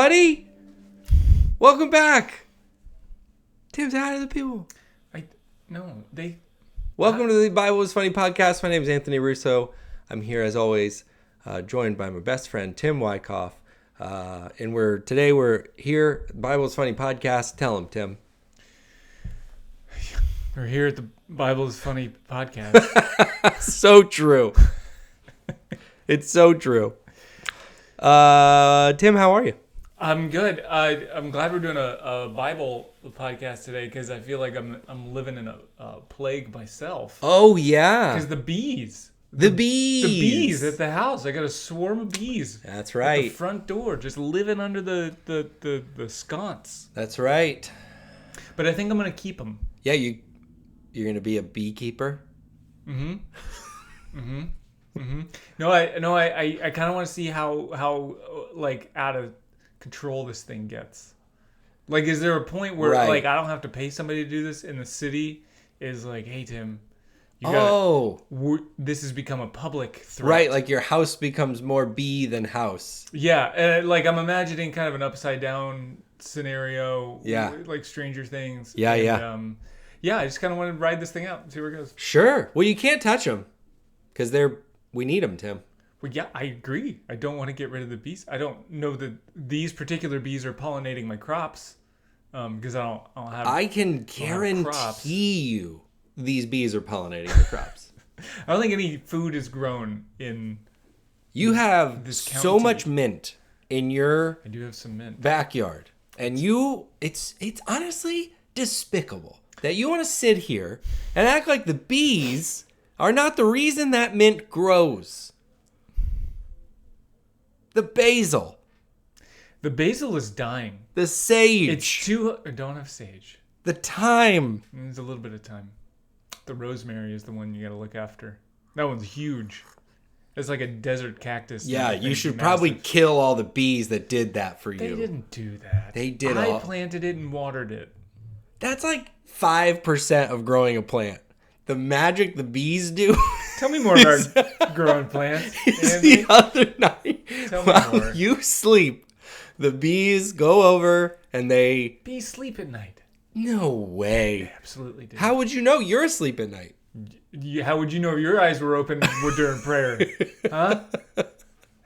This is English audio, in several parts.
everybody. Welcome back. Tim, say hi to the people. Welcome to the Bible is Funny podcast. My name is Anthony Russo. I'm here as always, joined by my best friend Tim Wyckoff. And we're here, Bible is Funny podcast. Tell him, Tim. We're here at the Bible is Funny podcast. So true. It's so true. Tim, how are you? I'm good. I'm glad we're doing a Bible podcast today because I feel like I'm living in a plague myself. Oh, yeah. Because the bees at the house. I got a swarm of bees. That's right. At the front door, just living under the sconce. That's right. But I think I'm gonna keep them. Yeah, you're gonna be a beekeeper. Mm-hmm. Mm-hmm. Mm-hmm. No, I kind of want to see how like out of control this thing gets. Like, is there a point where like I don't have to pay somebody to do this, and the city is like, hey Tim, this has become a public threat. Right, like your house becomes more bee than house. Yeah, and like I'm imagining kind of an upside down scenario. Yeah, like Stranger Things. Yeah, and, yeah. I just kind of want to ride this thing out and see where it goes. Sure. Well, you can't touch them because we need them, Tim. Well, yeah, I agree. I don't want to get rid of the bees. I don't know that these particular bees are pollinating my crops because I don't have. I can guarantee you these bees are pollinating your crops. I don't think any food is grown in. You have this so county. much mint in your. I do have some mint backyard, and it's honestly despicable that you want to sit here and act like the bees are not the reason that mint grows. The basil. The basil is dying. The sage. It's too... I don't have sage. The thyme. There's a little bit of thyme. The rosemary is the one you got to look after. That one's huge. It's like a desert cactus. Yeah, you should probably kill all the bees that did that for you. They didn't do that. They did I planted it and watered it. That's like 5% of growing a plant. The magic the bees do. Tell me more about growing plants. The other night, while you sleep, the bees go over and they... Bees sleep at night. No way. They absolutely do. How would you know you're asleep at night? How would you know your eyes were open during prayer? Huh?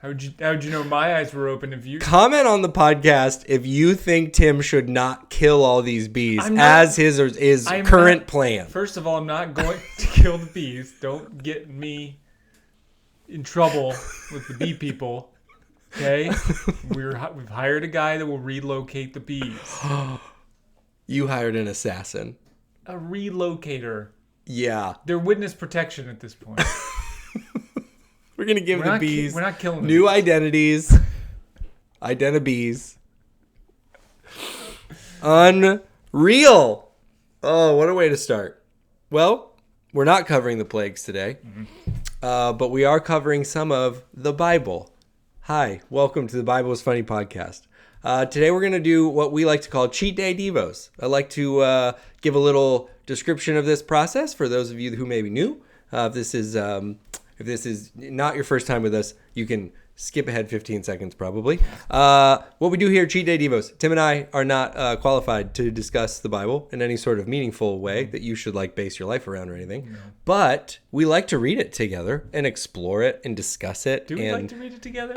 How would you know my eyes were open if you... Comment on the podcast if you think Tim should not kill all these bees as his current plan. First of all, I'm not going to kill the bees. Don't get me in trouble with the bee people. Okay? We've hired a guy that will relocate the bees. You hired an assassin. A relocator. Yeah. They're witness protection at this point. We're going to give the bees we're not killing new identities. Identities. Unreal. Oh, what a way to start. Well, we're not covering the plagues today, but we are covering some of the Bible. Hi, welcome to the Bible is Funny podcast. Today we're going to do what we like to call cheat day devos. I like to give a little description of this process for those of you who may be new. If this is not your first time with us, you can skip ahead 15 seconds probably. What we do here, Cheat Day Devos, Tim and I are not qualified to discuss the Bible in any sort of meaningful way that you should like base your life around or anything. No. But we like to read it together and explore it and discuss it. Do we like to read it together?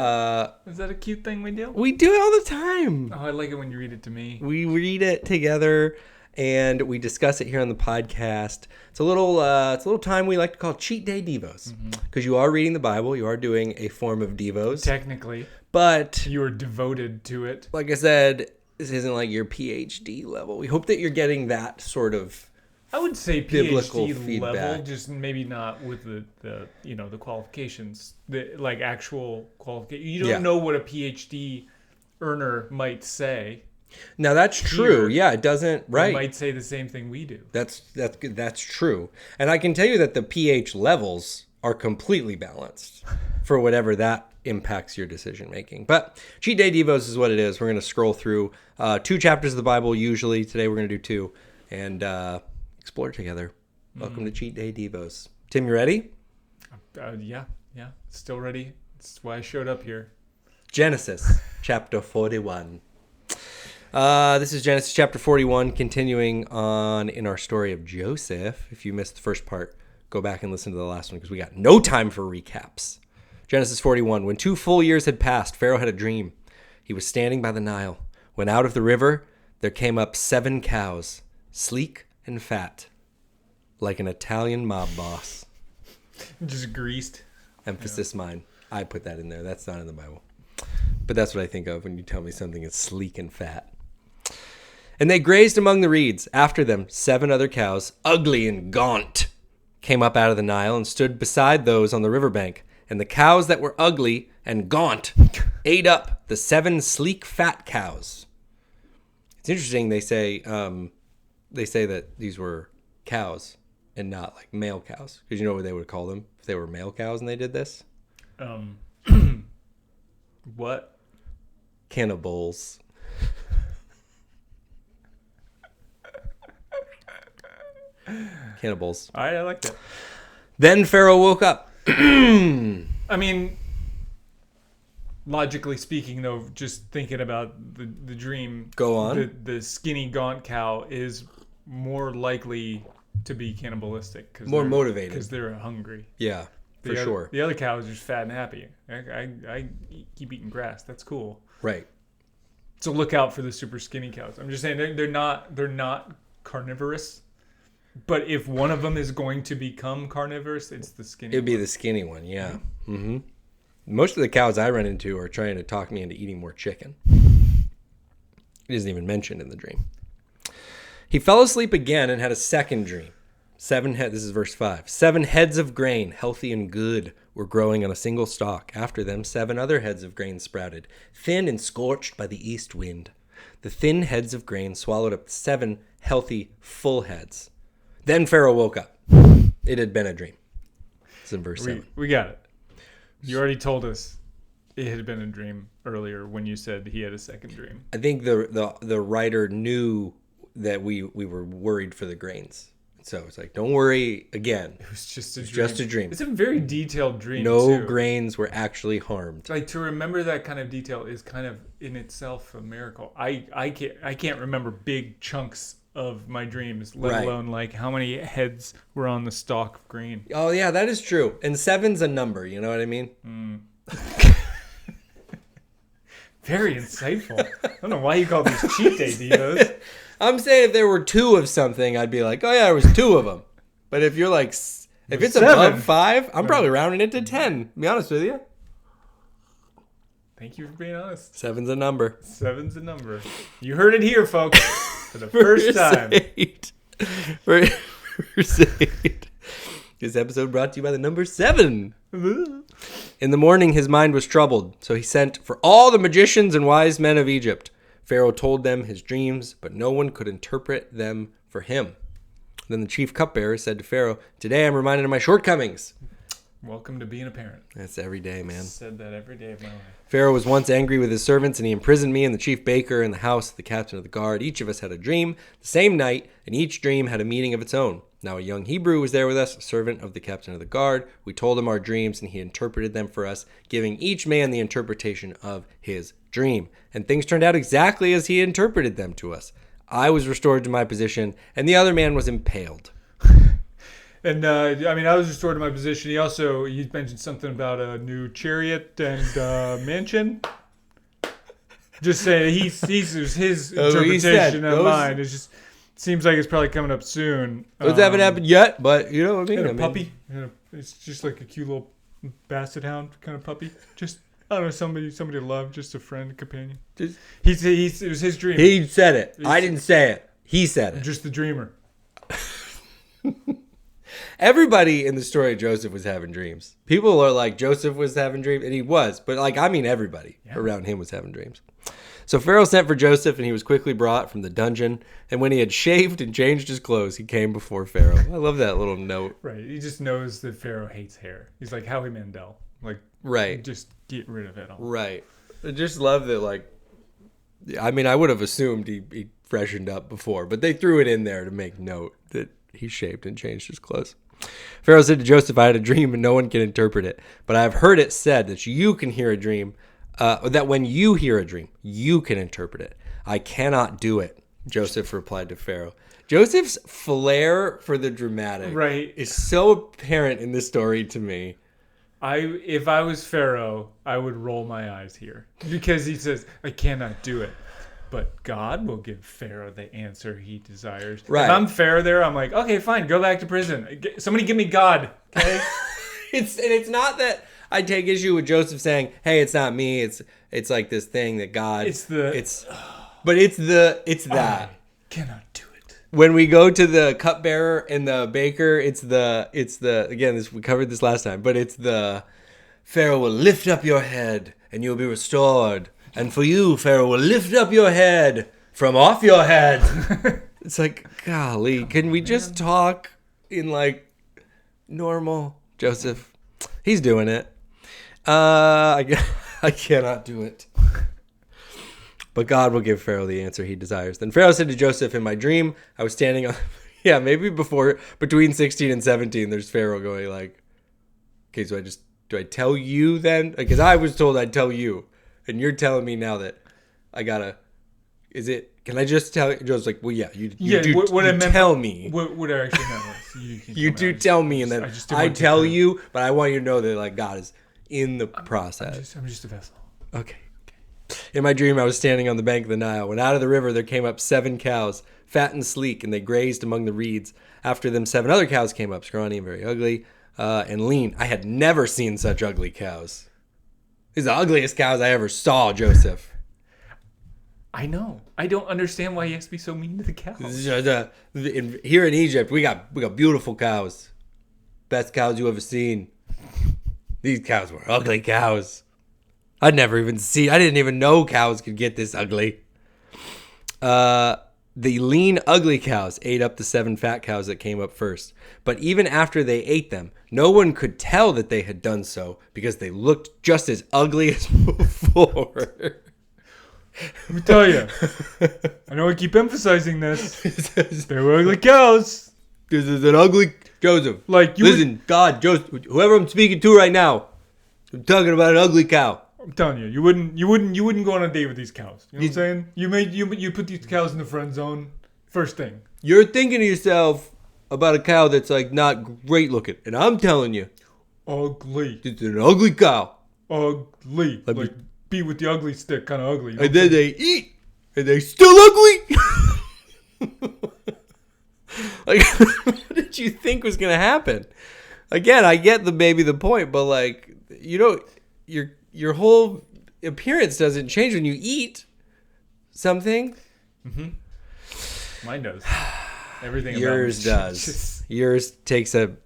Is that a cute thing we do? We do it all the time. Oh, I like it when you read it to me. We read it together. And we discuss it here on the podcast. It's a little time we like to call Cheat Day Devos. Because you are reading the Bible. You are doing a form of devos. Technically. But you are devoted to it. Like I said, this isn't like your PhD level. We hope that you're getting that sort of I would say biblical PhD feedback. level, just maybe not with the qualifications. The like actual qualification. You don't know what a PhD earner might say. Now that's true. Yeah, it doesn't. Right. They might say the same thing we do. That's true. And I can tell you that the pH levels are completely balanced for whatever that impacts your decision making. But Cheat Day Devos is what it is. We're going to scroll through 2 chapters of the Bible usually. Today we're going to do 2 and explore together. Welcome to Cheat Day Devos. Tim, you ready? Yeah. Still ready. That's why I showed up here. Genesis chapter 41. This is Genesis chapter 41, continuing on in our story of Joseph. If you missed the first part, go back and listen to the last one because we got no time for recaps. Genesis 41. When 2 full years had passed, Pharaoh had a dream. He was standing by the Nile, when out of the river there came up 7 cows, sleek and fat, like an Italian mob boss. Just greased. Emphasis mine. I put that in there. That's not in the Bible. But that's what I think of when you tell me something is sleek and fat. And they grazed among the reeds. After them, 7 other cows, ugly and gaunt, came up out of the Nile and stood beside those on the riverbank. And the cows that were ugly and gaunt ate up the 7 sleek, fat cows. It's interesting. They say that these were cows and not like male cows, because you know what they would call them if they were male cows and they did this. What? Cannibals. Cannibals. All right, I like that. Then Pharaoh woke up. I mean, logically speaking, though, just thinking about the dream. Go on. The skinny, gaunt cow is more likely to be cannibalistic. More motivated. Because they're hungry. Yeah, for sure. The other cow is just fat and happy. I keep eating grass. That's cool. Right. So look out for the super skinny cows. I'm just saying they're not carnivorous. But if one of them is going to become carnivorous, it's the skinny one. It'd be the skinny one, yeah. Mm-hmm. Most of the cows I run into are trying to talk me into eating more chicken. It isn't even mentioned in the dream. He fell asleep again and had a second dream. This is verse 5. 7 heads of grain, healthy and good, were growing on a single stalk. After them, 7 other heads of grain sprouted, thin and scorched by the east wind. The thin heads of grain swallowed up 7 healthy, full heads. Then Pharaoh woke up. It had been a dream. It's in verse 7. We got it. You already told us it had been a dream earlier when you said he had a second dream. I think the writer knew that we were worried for the grains. So it's like, don't worry again. It was just a dream. Just a dream. It's a very detailed dream, No grains were actually harmed. Like, to remember that kind of detail is kind of in itself a miracle. I can't remember big chunks of my dreams, let alone like how many heads were on the stalk of grain. Oh yeah, that is true. And 7's a number, you know what I mean? Very insightful. I don't know why you call these cheat day devos. I'm saying if there were 2 of something, I'd be like, oh yeah, there was 2 of them. But if you're like, if it's 7. above 5, I'm probably rounding it to 10. To be honest with you. Thank you for being honest. 7's a number. 7's a number. You heard it here, folks. For the first time. 8. Verse 8. This episode brought to you by the number 7. In the morning, his mind was troubled, so he sent for all the magicians and wise men of Egypt. Pharaoh told them his dreams, but no one could interpret them for him. Then the chief cupbearer said to Pharaoh, "Today I'm reminded of my shortcomings." Welcome to being a parent. That's every day, man. I said that every day of my life. Pharaoh was once angry with his servants, and he imprisoned me and the chief baker in the house of the captain of the guard. Each of us had a dream the same night, and each dream had a meaning of its own. Now a young Hebrew was there with us, a servant of the captain of the guard. We told him our dreams, and he interpreted them for us, giving each man the interpretation of his dream. And things turned out exactly as he interpreted them to us. I was restored to my position, and the other man was impaled. And I was restored to my position. He mentioned something about a new chariot and mansion. Just saying, his interpretation of mine. It just seems like it's probably coming up soon. Those haven't happened yet, but you know what I mean. And a puppy. It's just like a cute little basset hound kind of puppy. Just, I don't know, somebody to love, just a friend, a companion. It was his dream. He said it. I didn't say it. He said it. Just the dreamer. Everybody in the story of Joseph was having dreams. People are like, Joseph was having dreams, and he was. But everybody around him was having dreams. So Pharaoh sent for Joseph, and he was quickly brought from the dungeon. And when he had shaved and changed his clothes, he came before Pharaoh. I love that little note. Right. He just knows that Pharaoh hates hair. He's like Howie Mandel. Like, right. Just get rid of it all. Right. I just love that, I would have assumed he freshened up before, but they threw it in there to make note that he shaved and changed his clothes. Pharaoh said to Joseph, "I had a dream and no one can interpret it, but I have heard it said that you can hear a dream, that when you hear a dream, you can interpret it. I cannot do it, Joseph replied to Pharaoh. Joseph's flair for the dramatic is so apparent in this story to me. If I was Pharaoh, I would roll my eyes here because he says, I cannot do it. But God will give Pharaoh the answer he desires. Right. If I'm Pharaoh there, I'm like, okay, fine, go back to prison. Somebody give me God, okay? It's not that I take issue with Joseph saying, hey, it's not me. It's like this thing that God... It's that. I cannot do it. When we go to the cupbearer and the baker, it's the again, we covered this last time, but it's the Pharaoh will lift up your head and you'll be restored. And for you, Pharaoh will lift up your head from off your head. It's like, golly, can we just talk in like normal? Joseph, he's doing it. I cannot do it. But God will give Pharaoh the answer he desires. Then Pharaoh said to Joseph, in my dream, I was standing on... Yeah, maybe between 16 and 17, there's Pharaoh going like, okay, so do I tell you then? Because I was told I'd tell you. And you're telling me now that I gotta... Can I just tell you? Joe's like, well, yeah, you tell me. What I actually meant was... You do tell me, and then I tell you, but I want you to know that like God is in the process. I'm just a vessel. Okay. In my dream, I was standing on the bank of the Nile. When out of the river, there came up 7 cows, fat and sleek, and they grazed among the reeds. After them, 7 other cows came up, scrawny and very ugly, and lean. I had never seen such ugly cows. These are the ugliest cows I ever saw, Joseph. I know. I don't understand why he has to be so mean to the cows. Here in Egypt, we got beautiful cows. Best cows you ever seen. These cows were ugly cows. I didn't even know cows could get this ugly. The lean, ugly cows ate up the 7 fat cows that came up first. But even after they ate them, no one could tell that they had done so because they looked just as ugly as before. Let me tell you. I know I keep emphasizing this. They were ugly cows. This is an ugly... Joseph, listen, God, Joseph, whoever I'm speaking to right now, I'm talking about an ugly cow. I'm telling you, you wouldn't go on a date with these cows. You know what I'm saying? You put these cows in the friend zone. First thing. You're thinking to yourself about a cow that's like not great looking, and I'm telling you, ugly. It's an ugly cow. Ugly. Like beat with the ugly stick, kind of ugly. And then they eat, and they still ugly. Like, what did you think was gonna happen? Again, I get the point, but like, you know, your whole appearance doesn't change when you eat something. Mm-hmm. Mine does. Everything. Yours does. Yours takes a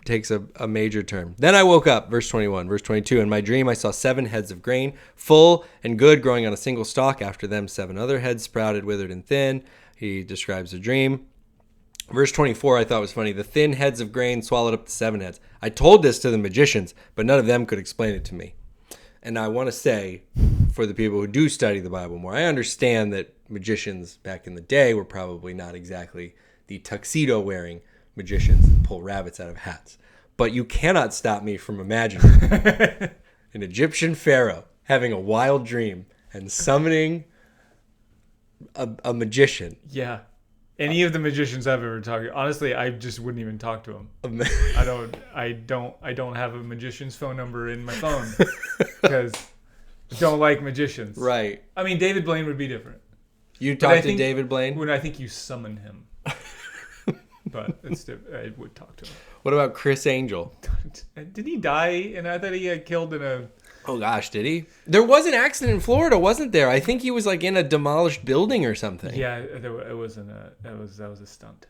major turn. Then I woke up, verse 21, verse 22. In my dream, I saw 7 heads of grain, full and good, growing on a single stalk. After them, 7 other heads sprouted, withered, and thin. He describes the dream. Verse 24 I thought was funny. The thin heads of grain swallowed up the 7 heads. I told this to the magicians, but none of them could explain it to me. And I want to say, for the people who do study the Bible more, I understand that magicians back in the day were probably not exactly the tuxedo-wearing magicians that pull rabbits out of hats. But you cannot stop me from imagining an Egyptian pharaoh having a wild dream and summoning a magician. Yeah. Any of the magicians I've ever talked to, honestly, I just wouldn't even talk to them. I don't have a magician's phone number in my phone because I don't like magicians. Right. I mean, David Blaine would be different. You talk to David Blaine? When I think you summon him. But I would talk to him. What about Chris Angel? Did he die? And I thought he got killed in a... Oh gosh, did he? There was an accident in Florida, wasn't there? I think he was like in a demolished building or something. Yeah, it wasn't that was a stunt.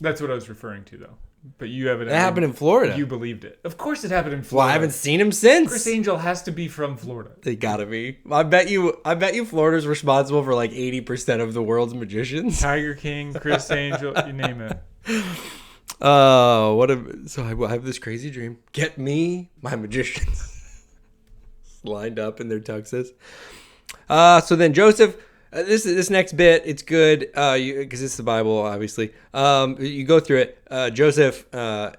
That's what I was referring to, though. But you evidently... That happened in Florida. You believed it. Of course it happened in Florida. Well, I haven't seen him since. Chris Angel has to be from Florida. They gotta be. I bet you Florida's responsible for like 80% of the world's magicians. Tiger King, Chris Angel, you name it. So I have this crazy dream. Get me my magicians lined up in their tuxes. So then Joseph, this next bit, it's good because it's the Bible, obviously. You go through it. Joseph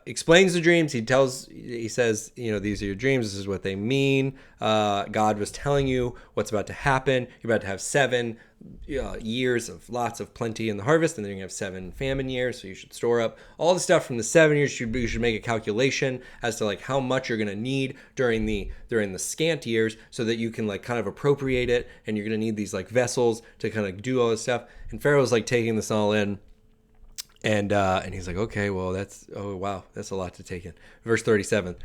explains the dreams. He says, these are your dreams. This is what they mean. God was telling you what's about to happen. You're about to have 7 years of lots of plenty in the harvest, and then you're gonna have 7 famine years, so you should store up all the stuff from the 7 years. You should make a calculation as to like how much you're gonna need during the scant years, so that you can like kind of appropriate it, and you're gonna need these like vessels to kind of do all this stuff. And Pharaoh's like taking this all in. And he's like, okay, well, that's a lot to take in. Verse 37,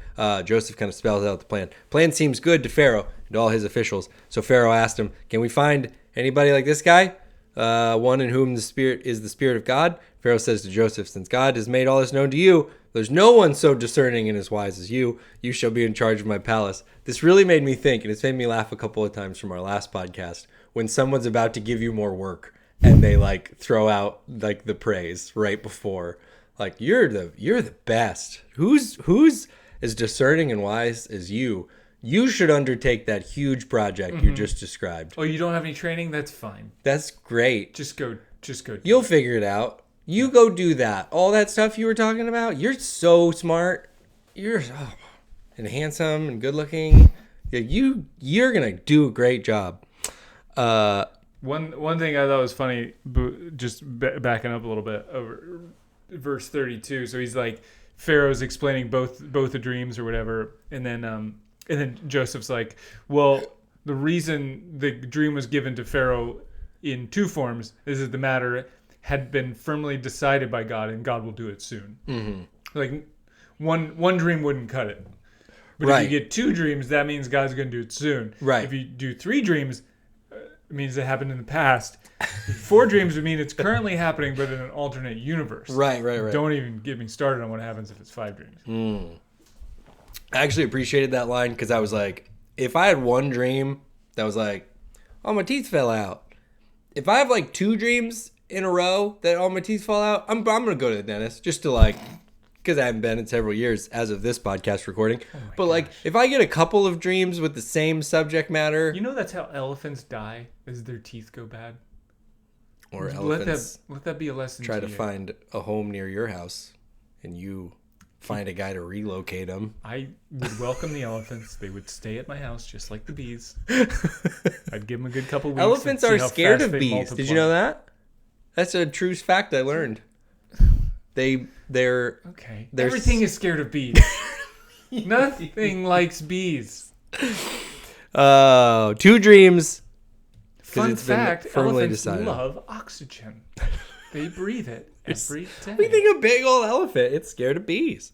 Joseph kind of spells out the plan. Plan seems good to Pharaoh and all his officials. So Pharaoh asked him, can we find anybody like this guy? One in whom the Spirit is the Spirit of God? Pharaoh says to Joseph, since God has made all this known to you, there's no one so discerning and as wise as you. You shall be in charge of my palace. This really made me think, and it's made me laugh a couple of times from our last podcast, when someone's about to give you more work. And they like throw out like the praise right before, like you're the best. Who's as discerning and wise as you? You should undertake that huge project you just described. Oh, you don't have any training? That's fine. That's great. Just go. You'll figure it out. You go do that. All that stuff you were talking about. You're so smart. You're and handsome and good looking. You're gonna do a great job. One thing I thought was funny, just backing up a little bit over verse 32. So he's like, Pharaoh's explaining both the dreams or whatever, and then Joseph's like, well, the reason the dream was given to Pharaoh in 2 forms is that the matter had been firmly decided by God, and God will do it soon. Mm-hmm. Like one dream wouldn't cut it, but if you get 2 dreams, that means God's going to do it soon. Right. If you do 3 dreams, it means it happened in the past. 4 dreams would mean it's currently happening, but in an alternate universe. Right. Don't even get me started on what happens if it's 5 dreams. I actually appreciated that line because I was like, if I had one dream that was like, oh, my teeth fell out. If I have like 2 dreams in a row that all my teeth fall out, I'm going to go to the dentist just to like, because I haven't been in several years as of this podcast recording. But gosh. Like, if I get a couple of dreams with the same subject matter. You know that's how elephants die, is their teeth go bad. Or elephants let that be a lesson try to find a home near your house, and you find a guy to relocate them. I would welcome the elephants. They would stay at my house just like the bees. I'd give them a good couple weeks. Elephants are scared of bees. Multiply. Did you know that? That's a true fact I learned. They're okay. Everything is scared of bees. Nothing likes bees. 2 dreams. Fun fact: elephants love oxygen. They breathe it every day. We think a big old elephant. It's scared of bees.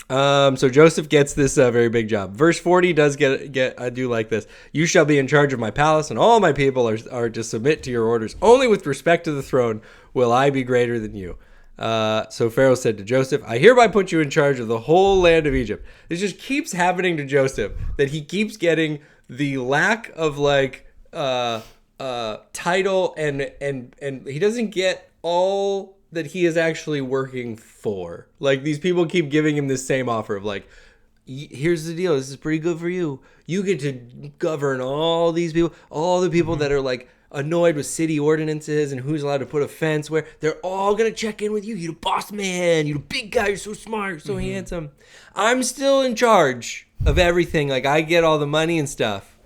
So Joseph gets this very big job. Verse 40 does get. I do like this. You shall be in charge of my palace, and all my people are to submit to your orders. Only with respect to the throne will I be greater than you. So Pharaoh said to Joseph, I hereby put you in charge of the whole land of Egypt. It just keeps happening to Joseph that he keeps getting the lack of like title and he doesn't get all that he is actually working for. Like these people keep giving him this same offer of like, here's the deal. This is pretty good for you. You get to govern all these people, all the people that are like annoyed with city ordinances and who's allowed to put a fence where. They're all going to check in with you. You're the boss man. You're the big guy. You're so smart. You're so handsome. I'm still in charge of everything. Like I get all the money and stuff.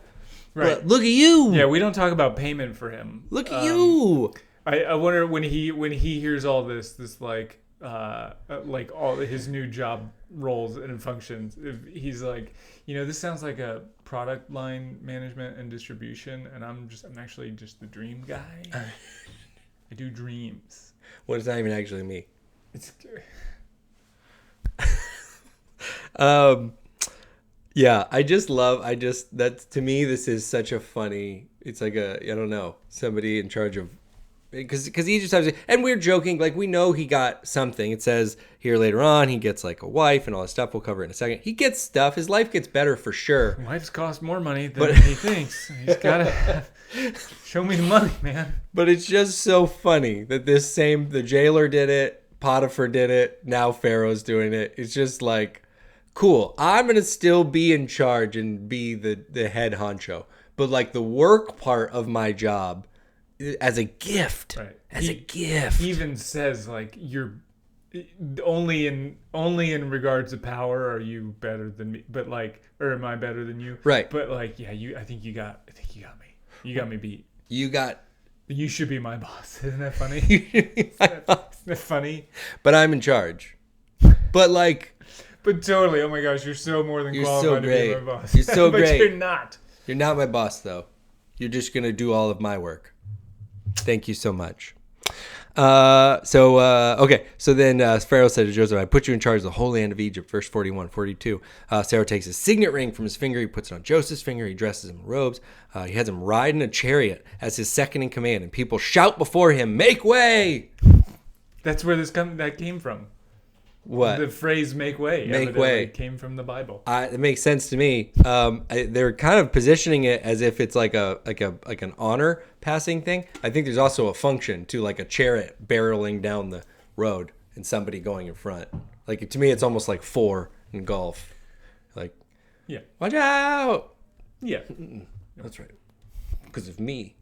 Right. But look at you. Yeah, we don't talk about payment for him. Look at you. I wonder when he hears all this like all his new job roles and functions, if he's like, this sounds like a product line management and distribution, and I'm actually just the dream guy. I do dreams. What does that even actually mean? It's yeah, that to me this is such a funny. It's like I don't know, somebody in charge of. Because he just has, and we're joking, like we know he got something. It says here later on he gets like a wife and all this stuff. We'll cover it in a second. He gets stuff. His life gets better for sure. Wives cost more money than he thinks. He's gotta show me the money, man. But it's just so funny that the jailer did it, Potiphar did it, now Pharaoh's doing it. It's just like, cool. I'm gonna still be in charge and be the head honcho, but like the work part of my job. As a gift, right? A gift. He even says like you're only in regards to power are you better than me, but like, or am I better than you? Right. But like, yeah, I think you got me. You got me beat. You got You should be my boss. Isn't that funny? Isn't that funny? But I'm in charge. But like... But totally. Oh my gosh, you're so more than qualified so to great. be my boss. You're so but great. You're not. You're not my boss, though. You're just going to do all of my work. Thank you so much. Okay. So then Pharaoh said to Joseph, I put you in charge of the whole land of Egypt. Verse 41, 42. Pharaoh takes his signet ring from his finger. He puts it on Joseph's finger. He dresses him in robes. He has him ride in a chariot as his second in command. And people shout before him, make way! That's where that came from. What? The phrase "make way" Make way came from the Bible. It makes sense to me. They're kind of positioning it as if it's like an honor passing thing. I think there's also a function to like a chariot barreling down the road and somebody going in front. Like to me, it's almost like 4 in golf. Like, yeah, watch out. Yeah, that's right. Because of me.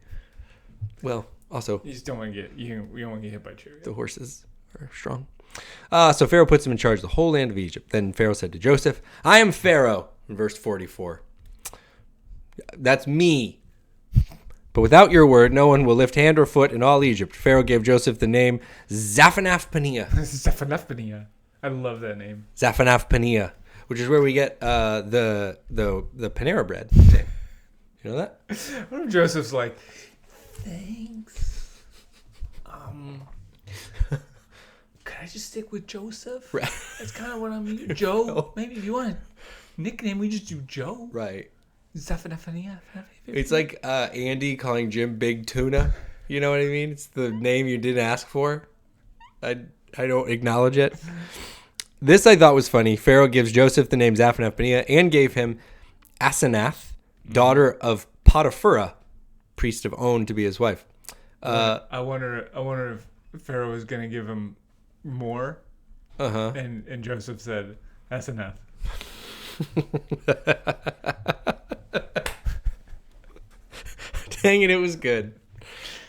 Well, also you just don't want to get you don't want to get hit by chariots. The horses are strong. So Pharaoh puts him in charge of the whole land of Egypt. Then Pharaoh said to Joseph, I am Pharaoh, in verse 44. That's me. But without your word, no one will lift hand or foot in all Egypt. Pharaoh gave Joseph the name Zaphenath-Paneah. Zaphenath-Paneah. I love that name. Zaphenath-Paneah, which is where we get the Panera bread name. You know that? What if Joseph's like, thanks. Could I just stick with Joseph? Right. That's kind of what I'm using. Joe? No. Maybe if you want a nickname, we just do Joe. Right. Zaphenath-Paneah. It's like Andy calling Jim Big Tuna. You know what I mean? It's the name you didn't ask for. I don't acknowledge it. This I thought was funny. Pharaoh gives Joseph the name Zaphenath-Paneah and gave him Asenath, daughter of Potiphera, priest of On, to be his wife. I wonder if Pharaoh was going to give him more. Uh-huh. And Joseph said, Asenath. Dang it, it was good.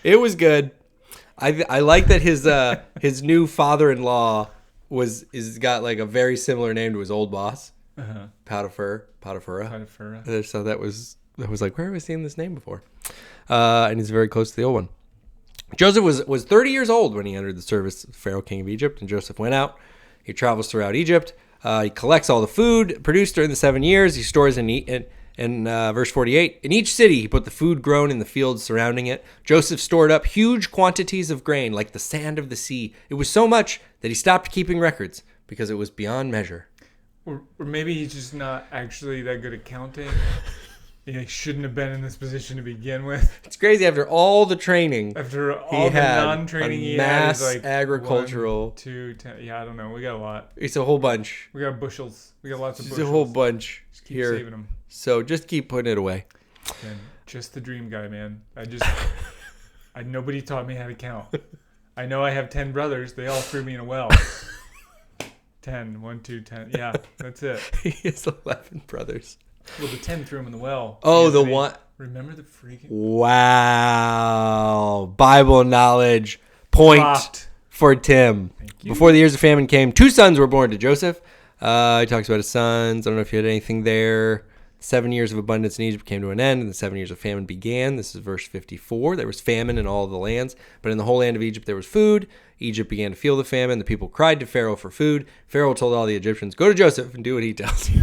It was good. I like that his new father-in-law is got like a very similar name to his old boss. Uh-huh. Potiphera. Potiphera. So that was like, where have I seen this name before? And he's very close to the old one. Joseph was 30 years old when he entered the service of Pharaoh, king of Egypt, and Joseph went out. He travels throughout Egypt. He collects all the food produced during the 7 years. He stores in verse 48. In each city, he put the food grown in the fields surrounding it. Joseph stored up huge quantities of grain, like the sand of the sea. It was so much that he stopped keeping records because it was beyond measure. Or maybe he's just not actually that good at counting. He shouldn't have been in this position to begin with. It's crazy. After all the training, after all the non-training he had, mass like agricultural. 1, 2, 10. Yeah, I don't know. We got a lot. It's a whole bunch. We got bushels. We got lots of bushels. It's a whole bunch just keep here. Saving them. So just keep putting it away. And just the dream guy, man. Nobody taught me how to count. I know I have 10 brothers. They all threw me in a well. 10. 1, 2, 10. Yeah, that's it. He has 11 brothers. Well, the 10 threw him in the well. Oh, the one. Remember the freaking... Wow. Bible knowledge. Point for Tim. Thank you. Before the years of famine came, 2 sons were born to Joseph. He talks about his sons. I don't know if you had anything there. 7 years of abundance in Egypt came to an end, and the 7 years of famine began. This is verse 54. There was famine in all the lands, but in the whole land of Egypt there was food. Egypt began to feel the famine. The people cried to Pharaoh for food. Pharaoh told all the Egyptians, go to Joseph and do what he tells you.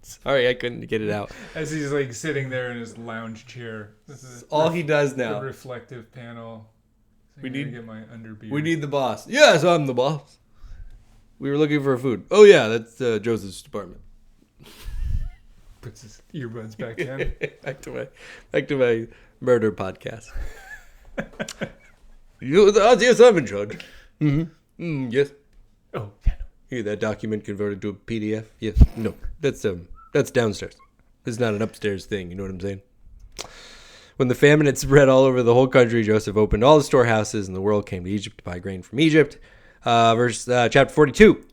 Sorry, I couldn't get it out. As he's like sitting there in his lounge chair. This is all he does now. The reflective panel. So we need to get my underbeard. We need the boss. Yes, I'm the boss. We were looking for food. Oh yeah, that's Joseph's department. Puts his earbuds back in. back to my murder podcast. Yes, I'm in charge. Mm-hmm. Yes. Oh yeah. No. Here, that document converted to a PDF. Yes. No. That's downstairs. It's not an upstairs thing. You know what I'm saying? When the famine had spread all over the whole country, Joseph opened all the storehouses, and the world came to Egypt to buy grain from Egypt. Chapter 42.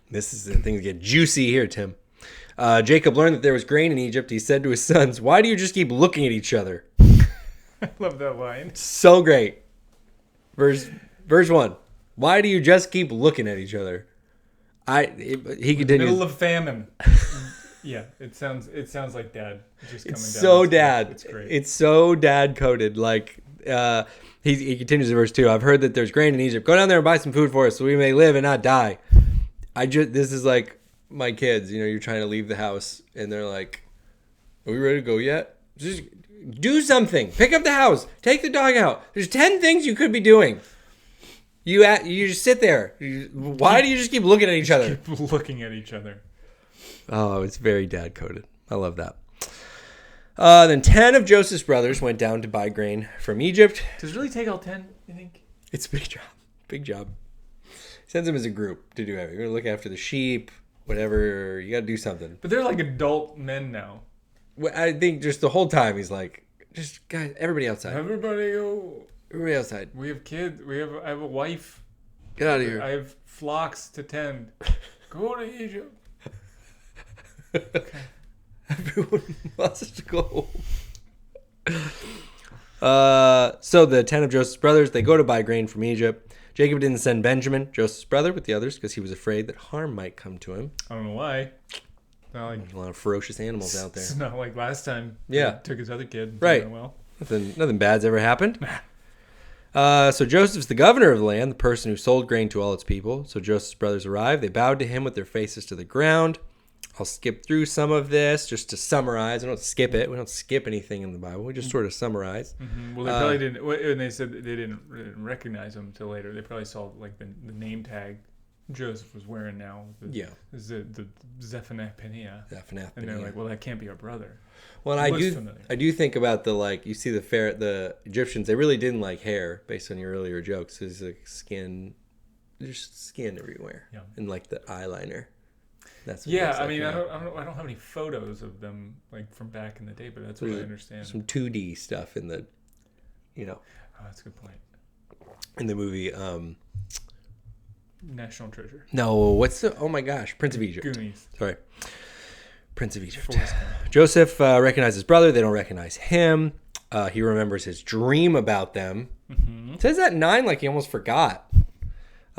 This is the things get juicy here, Tim. Jacob learned that there was grain in Egypt. He said to his sons, why do you just keep looking at each other? I love that line. So great. Verse 1. Why do you just keep looking at each other? He continues. Middle of famine. Yeah, it sounds like dad just coming down. It's so dad. It's great. It's so dad coded. Like he continues in verse 2. I've heard that there's grain in Egypt. Go down there and buy some food for us so we may live and not die. This is like my kids. You're trying to leave the house and they're like, are we ready to go yet? Just do something. Pick up the house. Take the dog out. There's 10 things you could be doing. You just sit there. Why do you just keep looking at each other? Keep looking at each other. Oh, it's very dad coded. I love that. Then 10 of Joseph's brothers went down to buy grain from Egypt. Does it really take all 10, you think? It's a big job. Big job. He sends them as a group to do everything. You're going to look after the sheep, whatever. You got to do something. But they're like adult men now. I think just the whole time he's like, just guys, everybody outside. Everybody go. Everybody outside. We have kids. I have a wife. Get out of here. I have flocks to tend. Go to Egypt. Okay. Everyone must go. So the 10 of Joseph's brothers, they go to buy grain from Egypt. Jacob didn't send Benjamin, Joseph's brother, with the others because he was afraid that harm might come to him. I don't know why. Not like, There's a lot of ferocious animals out there. It's not like last time. Yeah. He took his other kid. Right. Well. Nothing bad's ever happened. So Joseph's the governor of the land, the person who sold grain to all its people. So Joseph's brothers arrived. They bowed to him with their faces to the ground. I'll skip through some of this just to summarize. I don't skip it. We don't skip anything in the Bible. We just sort of summarize. Mm-hmm. Well, they probably didn't. When they said that they didn't recognize him until later, they probably saw like the name tag Joseph was wearing now. The Zephaniah Peniah. And they're like, well, that can't be our brother. Well, I do think about you see the Egyptians, they really didn't like hair based on your earlier jokes. There's like skin everywhere. Yeah. And like the eyeliner. That's what I mean, I don't have any photos of them like from back in the day, but that's what I understand. Some 2D stuff in the, Oh, that's a good point. In the movie, National Treasure. No, oh my gosh, Prince of Egypt. Goonies. Sorry. Prince of Egypt. Joseph recognizes his brother. They don't recognize him. He remembers his dream about them. Mm-hmm. It says that in 9 like he almost forgot.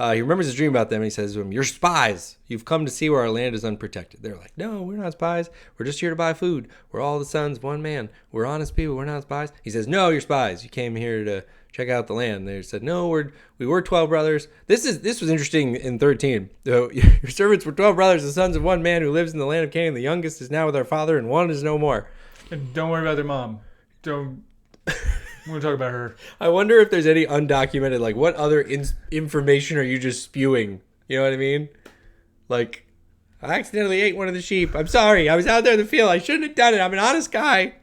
He remembers his dream about them, and he says to them, "You're spies. You've come to see where our land is unprotected." They're like, "No, we're not spies. We're just here to buy food. We're all the sons of one man. We're honest people. We're not spies." He says, "No, you're spies. You came here to check out the land." They said, "No, we were 12 brothers." This was interesting in 13. So, your servants were 12 brothers, the sons of one man who lives in the land of Canaan. The youngest is now with our father, and one is no more. And don't worry about their mom. Don't. I'm going to talk about her. I wonder if there's any undocumented, like, what other information are you just spewing? You know what I mean? Like, I accidentally ate one of the sheep. I'm sorry. I was out there in the field. I shouldn't have done it. I'm an honest guy.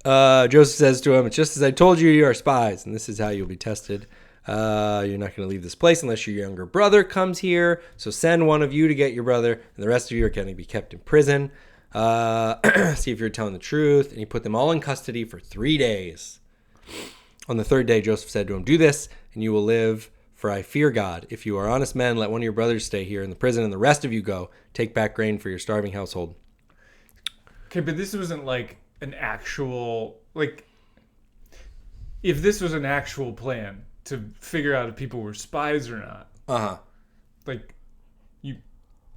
Joseph says to him, "It's just as I told you, you are spies, and this is how you'll be tested. You're not going to leave this place unless your younger brother comes here. So send one of you to get your brother, and the rest of you are going to be kept in prison. See if you're telling the truth." And he put them all in custody for 3 days. On the 3rd day, Joseph said to him, "Do this, and you will live, for I fear God. If you are honest men, let one of your brothers stay here in the prison, and the rest of you go. Take back grain for your starving household." Okay, but this wasn't like an actual, like, if this was an actual plan to figure out if people were spies or not, like,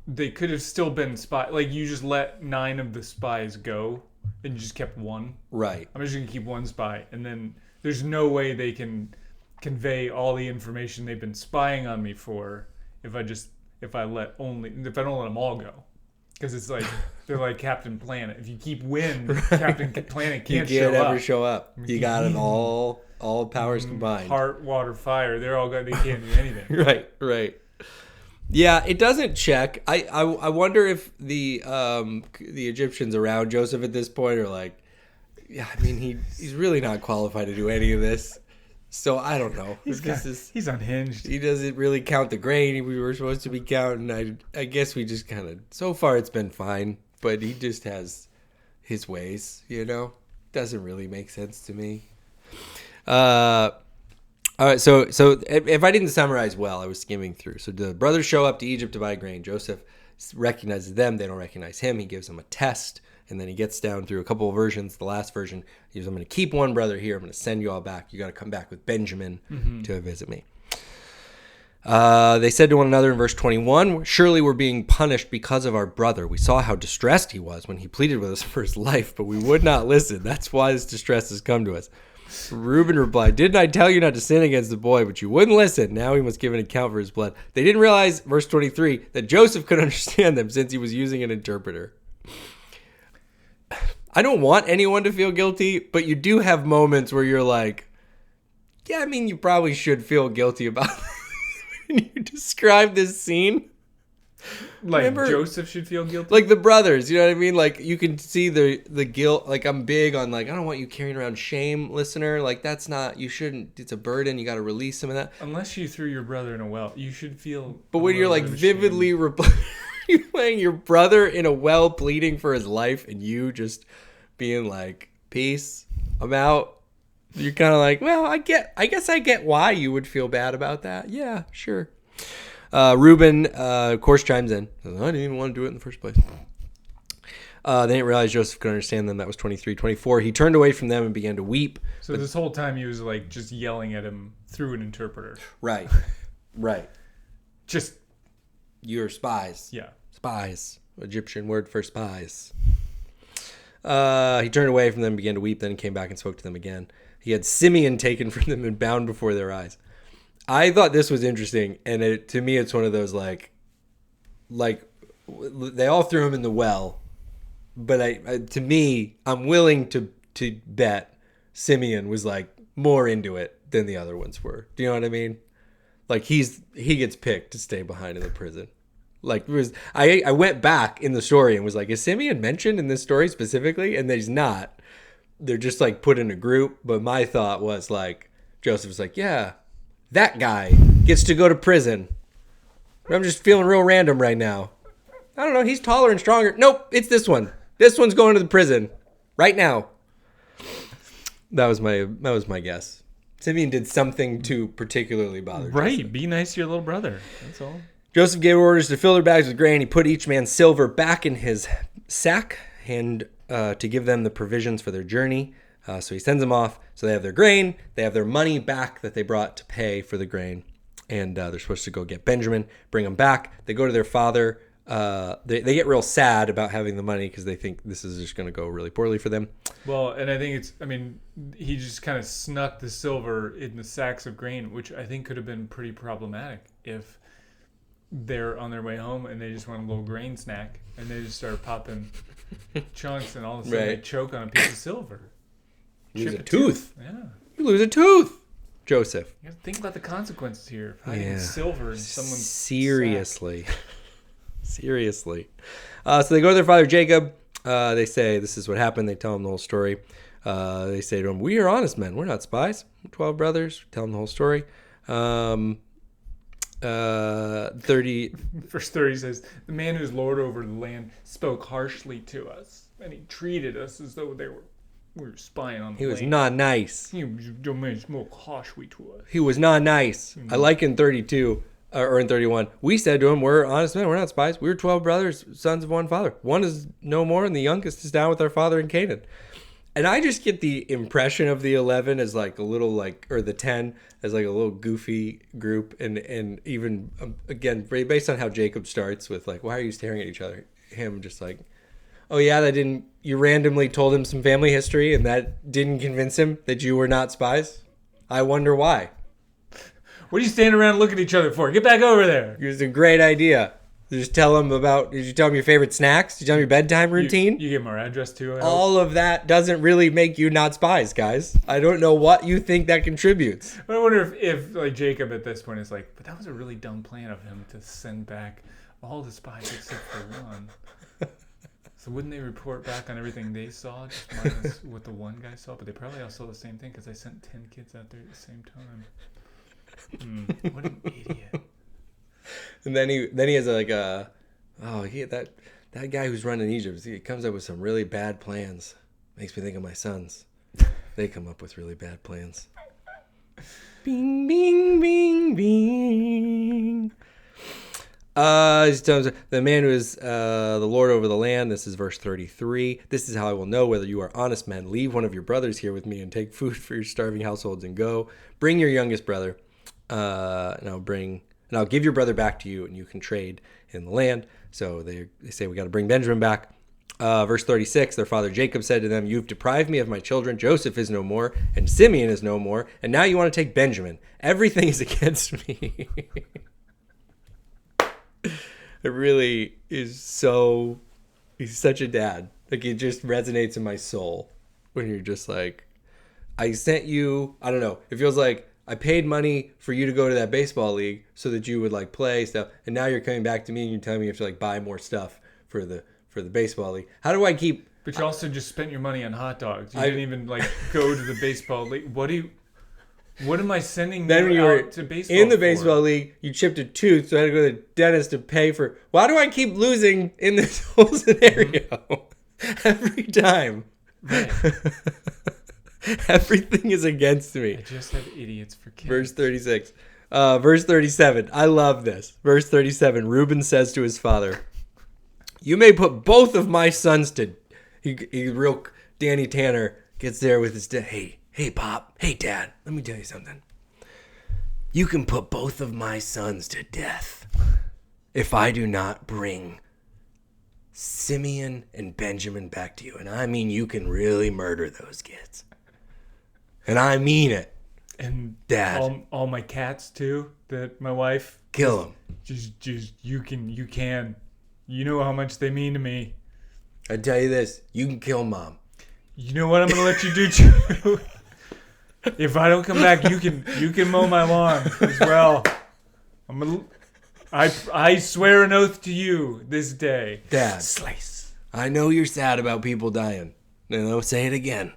they could have still been spies. Like, you just let 9 of the spies go, and you just kept one. Right. I'm just going to keep one spy. And then there's no way they can convey all the information they've been spying on me for if I don't let them all go. Because it's like, they're like Captain Planet. If you keep wind, Captain Planet can't show up. You got them all powers combined. Heart, water, fire. They can't do anything. Right. Yeah, it doesn't check. I wonder if the Egyptians around Joseph at this point are like, yeah, I mean, he's really not qualified to do any of this. So I don't know. He's unhinged. He doesn't really count the grain we were supposed to be counting. I guess we just kind of, so far it's been fine, but he just has his ways, Doesn't really make sense to me. All right, so if I didn't summarize well, I was skimming through. So the brothers show up to Egypt to buy grain. Joseph recognizes them. They don't recognize him. He gives them a test, and then he gets down through a couple of versions. The last version, he goes, "I'm going to keep one brother here. I'm going to send you all back. You got to come back with Benjamin to visit me." They said to one another in verse 21, "Surely we're being punished because of our brother. We saw how distressed he was when he pleaded with us for his life, but we would not listen. That's why this distress has come to us." Reuben replied, "Didn't I tell you not to sin against the boy, but you wouldn't listen? Now he must give an account for his blood." They didn't realize, verse 23, that Joseph could understand them since he was using an interpreter. I don't want anyone to feel guilty, but you do have moments where you're like, yeah, I mean, you probably should feel guilty about when you describe this scene. Like, Remember, Joseph should feel guilty? like the brothers, you know what I mean? Like, you can see the guilt. Like, I'm big on, like, I don't want you carrying around shame, listener. Like, that's not, you shouldn't, it's a burden. You got to release some of that. Unless you threw your brother in a well, you should feel. But when you're, like, vividly you're playing your brother in a well pleading for his life and you just being like, peace, I'm out. You're kind of like, well, I guess I get why you would feel bad about that. Yeah, sure. Reuben, of course, chimes in. I didn't even want to do it in the first place. They didn't realize Joseph could understand them. That was 23. 24. He turned away from them and began to weep. So this whole time he was like just yelling at him through an interpreter. Right. Right. Just. You're spies. Yeah. Spies. Egyptian word for spies. He turned away from them and began to weep. Then he came back and spoke to them again. He had Simeon taken from them and bound before their eyes. I thought this was interesting, and to me, it's one of those like they all threw him in the well, but to me, I'm willing to bet Simeon was like more into it than the other ones were. Do you know what I mean? Like he gets picked to stay behind in the prison. Like I went back in the story and was like, is Simeon mentioned in this story specifically? And he's not. They're just like put in a group. But my thought was like, Joseph was like, yeah. That guy gets to go to prison. I'm just feeling real random right now. I don't know. He's taller and stronger. Nope, it's this one. This one's going to the prison right now. That was my guess. Simeon did something to particularly bother Right. Joseph. Be nice to your little brother. That's all. Joseph gave orders to fill their bags with grain. He put each man's silver back in his sack and to give them the provisions for their journey. So he sends them off. So they have their grain. They have their money back that they brought to pay for the grain. And they're supposed to go get Benjamin, bring him back. They go to their father. They get real sad about having the money because they think this is just going to go really poorly for them. Well, and I think he just kind of snuck the silver in the sacks of grain, which I think could have been pretty problematic if they're on their way home and they just want a little grain snack and they just start popping chunks and all of a sudden they choke on a piece of silver. Lose a tooth. Yeah. You lose a tooth, Joseph. You have to think about the consequences here of hiding silver in someone's Seriously. Sack. Seriously. So they go to their father Jacob. They say, this is what happened. They tell him the whole story. They say to him, we are honest men. We're not spies. We're 12 brothers. Tell him the whole story. 30. Verse 30 says, the man who is lord over the land spoke harshly to us, and he treated us as though we were spying on the land. He was not nice. He spoke harshly to us. He was not nice. Mm-hmm. I like in 32, or in 31, we said to him, we're honest men, we're not spies. We were 12 brothers, sons of one father. One is no more, and the youngest is down with our father in Canaan. And I just get the impression of the 11 as like a little or the 10 as like a little goofy group. And even, again, based on how Jacob starts with like, why are you staring at each other? Him just like, oh yeah, you randomly told him some family history and that didn't convince him that you were not spies? I wonder why. What are you standing around looking at each other for? Get back over there. It was a great idea. Did you tell him your favorite snacks? Did you tell him your bedtime routine? You give him our address too? All of that doesn't really make you not spies, guys. I don't know what you think that contributes. But I wonder if like Jacob at this point is like, but that was a really dumb plan of him to send back all the spies except for one. So wouldn't they report back on everything they saw, just minus what the one guy saw? But they probably all saw the same thing because I sent 10 kids out there at the same time. What an idiot. And then he has that guy who's running Egypt. He comes up with some really bad plans. Makes me think of my sons. They come up with really bad plans. Bing, bing, bing, bing. He tells the man who is the Lord over the land. This is verse 33. This is how I will know whether you are honest men. Leave one of your brothers here with me and take food for your starving households and go. Bring your youngest brother, and I'll give your brother back to you, and you can trade in the land. So they say we got to bring Benjamin back. Verse 36, their father Jacob said to them, "You've deprived me of my children. Joseph is no more, and Simeon is no more, and now you want to take Benjamin. Everything is against me." It really is so... He's such a dad. Like, it just resonates in my soul when you're just like, I sent you... I don't know. It feels like I paid money for you to go to that baseball league so that you would, like, play stuff, and now you're coming back to me and you're telling me you have to, like, buy more stuff for the baseball league. How do I keep... But you also just spent your money on hot dogs. You didn't even, like, go to the baseball league. What am I sending you out to baseball in the for? baseball league, you chipped a tooth, so I had to go to the dentist to pay for... Why do I keep losing in this whole scenario? Every time. Right. Everything is against me. I just have idiots for kids. Verse 36. Verse 37. I love this. Verse 37. Reuben says to his father, "You may put both of my sons to..." He real Danny Tanner gets there with his dad. Hey, Pop. Hey, Dad. Let me tell you something. You can put both of my sons to death if I do not bring Simeon and Benjamin back to you. And I mean, you can really murder those kids. And I mean it. And Dad. All my cats, too, that my wife... Kill them. Just, you can. You know how much they mean to me. I tell you this. You can kill Mom. You know what I'm going to let you do, too? If I don't come back, you can mow my lawn as well. I swear an oath to you this day. Dad. Slice. I know you're sad about people dying. And I'll say it again.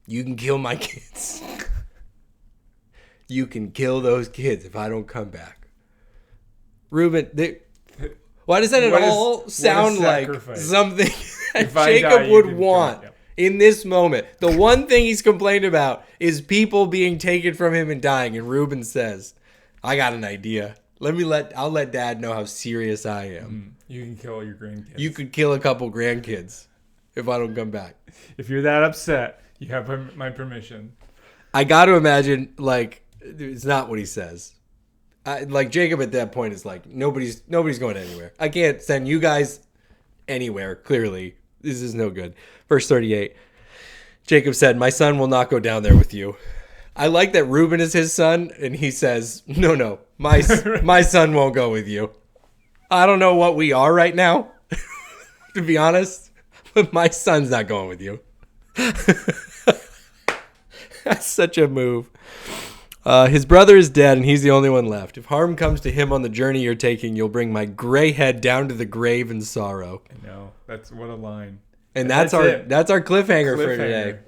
You can kill my kids. You can kill those kids if I don't come back. Reuben, why does that at all sound like something that Jacob would want in this moment? The one thing he's complained about is people being taken from him and dying. And Reuben says, "I got an idea. I'll let Dad know how serious I am. You can kill your grandkids. You could kill a couple grandkids if I don't come back. If you're that upset, you have my permission." I got to imagine, like, it's not what he says. Like, Jacob at that point is like, nobody's going anywhere. I can't send you guys anywhere, clearly. This is no good. Verse 38. Jacob said, "My son will not go down there with you." I like that Reuben is his son, and he says, no, my son won't go with you. I don't know what we are right now, to be honest, but my son's not going with you. That's such a move. His brother is dead, and he's the only one left. If harm comes to him on the journey you're taking, you'll bring my gray head down to the grave in sorrow. I know. That's what a line. And that's our cliffhanger for today.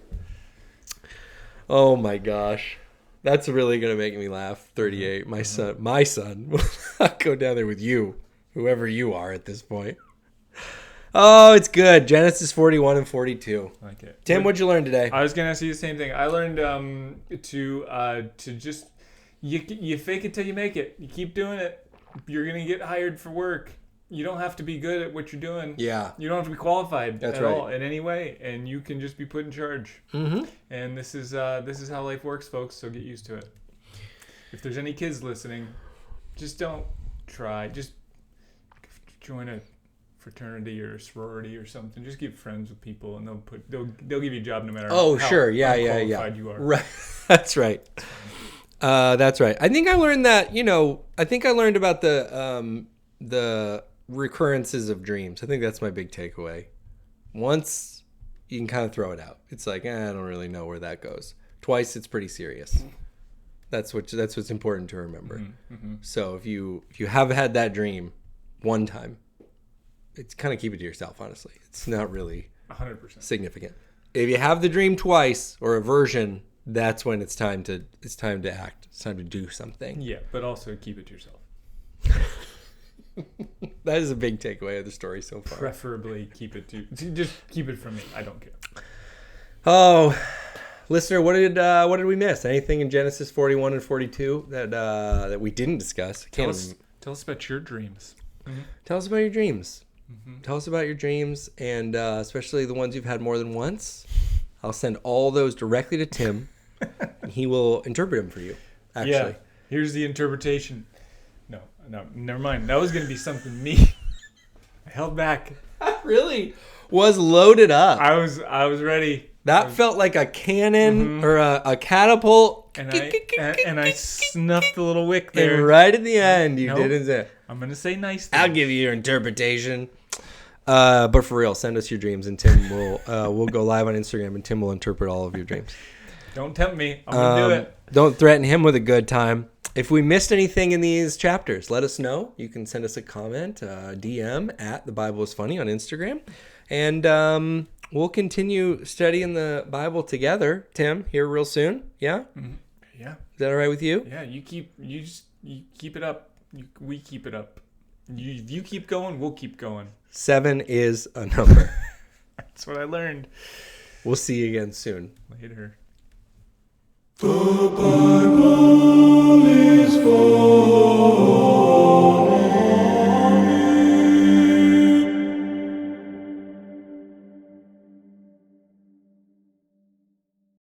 Oh my gosh. That's really going to make me laugh. 38. My son will not go down there with you, whoever you are at this point. Oh, it's good. Genesis 41 and 42. I like it. Tim, what'd you learn today? I was going to ask you the same thing. I learned to just, you fake it till you make it. You keep doing it. You're going to get hired for work. You don't have to be good at what you're doing. Yeah. You don't have to be qualified That's at right. all in any way, and you can just be put in charge. Mm-hmm. And this is how life works, folks. So get used to it. If there's any kids listening, just don't try. Just join a fraternity or a sorority or something. Just get friends with people, and they'll give you a job no matter how unqualified you are. Right. That's right. That's right. I think I learned that. I think I learned about the recurrences of dreams. I think that's my big takeaway. Once, you can kind of throw it out. It's like, I don't really know where that goes. Twice, it's pretty serious. That's what's important to remember. Mm-hmm, mm-hmm. So if you have had that dream one time, it's kind of keep it to yourself, honestly. It's not really 100% significant. If you have the dream twice or a version, that's when it's time to act. It's time to do something. Yeah, but also keep it to yourself. That is a big takeaway of the story so far. Preferably keep it just keep it from me. I don't care. Oh, listener, what did we miss? Anything in Genesis 41 and 42 that we didn't discuss? Tell us about your dreams. Mm-hmm. Tell us about your dreams. Mm-hmm. Tell us about your dreams, and especially the ones you've had more than once. I'll send all those directly to Tim, and he will interpret them for you. Actually, yeah. Here's the interpretation. No, never mind. That was going to be something me. I held back. really was loaded up. I was ready. That felt like a cannon or a catapult. And I snuffed the little wick there. And right at the end, you didn't say. I'm gonna say nice things. I'll give you your interpretation. But for real, send us your dreams, and Tim we'll go live on Instagram, and Tim will interpret all of your dreams. Don't tempt me. I'm gonna do it. Don't threaten him with a good time. If we missed anything in these chapters, let us know. You can send us a comment, DM at The Bible is Funny on Instagram, and we'll continue studying the Bible together. Tim, here real soon. Yeah. Mm-hmm. Yeah. Is that all right with you? Yeah. You keep it up. We keep it up. You keep going. We'll keep going. 7 is a number. That's what I learned. We'll see you again soon. Later. The Bible is for